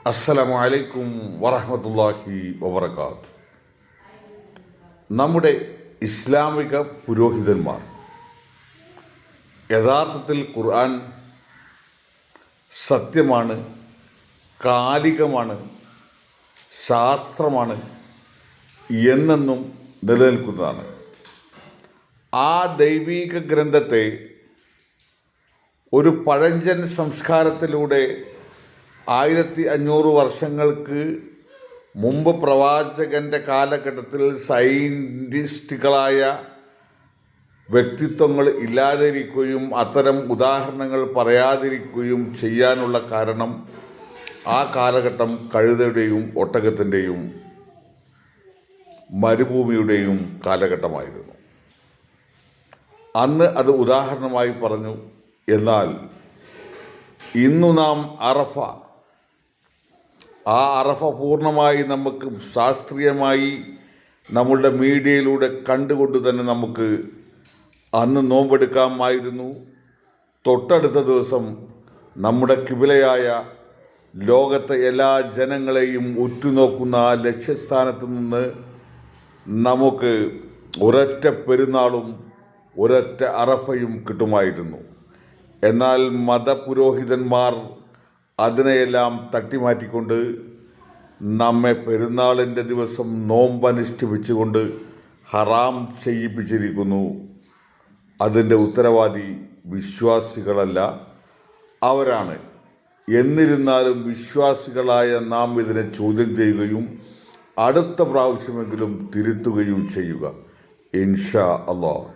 അസ്സലാമു അലൈക്കും വറഹ്മത്തുള്ളാഹി വബറകാത്ത്. നമ്മുടെ ഇസ്ലാമിക പുരോഹിതന്മാർ യഥാർത്ഥത്തിൽ ഖുർആൻ സത്യമാണ്, കാലികമാണ്, ശാസ്ത്രമാണ് എന്നെന്നും നിലനിൽക്കുന്നതാണ്. ആ ദൈവീക ഗ്രന്ഥത്തെ ഒരു പഴഞ്ചൻ സംസ്കാരത്തിലൂടെ 1500 വർഷങ്ങൾക്ക് മുമ്പ് പ്രവാചകൻ്റെ കാലഘട്ടത്തിൽ സയൻറ്റിസ്റ്റുകളായ വ്യക്തിത്വങ്ങൾ ഇല്ലാതിരിക്കുകയും അത്തരം ഉദാഹരണങ്ങൾ പറയാതിരിക്കുകയും ചെയ്യാനുള്ള കാരണം ആ കാലഘട്ടം കഴുതയുടെയും ഒട്ടകത്തിൻ്റെയും മരുഭൂമിയുടെയും കാലഘട്ടമായിരുന്നു. അന്ന് അത് ഉദാഹരണമായി പറഞ്ഞു. എന്നാൽ ഇന്നു നാം ആ അറഫ പൂർണ്ണമായി നമുക്ക് ശാസ്ത്രീയമായി നമ്മളുടെ മീഡിയയിലൂടെ കണ്ടുകൊണ്ട് തന്നെ നമുക്ക് അന്ന് നോമ്പെടുക്കാമായിരുന്നു. തൊട്ടടുത്ത ദിവസം നമ്മുടെ കിബിലയായ ലോകത്തെ എല്ലാ ജനങ്ങളെയും ഉറ്റുനോക്കുന്ന ആ ലക്ഷ്യസ്ഥാനത്ത് നിന്ന് നമുക്ക് ഒരൊറ്റ പെരുന്നാളും ഒരൊറ്റ അറഫയും കിട്ടുമായിരുന്നു. എന്നാൽ മതപുരോഹിതന്മാർ അതിനെയെല്ലാം തട്ടിമാറ്റിക്കൊണ്ട് നമ്മെ പെരുന്നാളിൻ്റെ ദിവസം നോമ്പനുഷ്ഠിപ്പിച്ചുകൊണ്ട് ഹറാം ചെയ്യിപ്പിച്ചിരിക്കുന്നു. അതിൻ്റെ ഉത്തരവാദി വിശ്വാസികളല്ല, അവരാണ്. എന്നിരുന്നാലും വിശ്വാസികളായ നാം ഇതിനെ ചോദ്യം ചെയ്യുകയും അടുത്ത പ്രാവശ്യമെങ്കിലും തിരുത്തുകയും ചെയ്യുക ഇൻഷാ അല്ലാഹ്.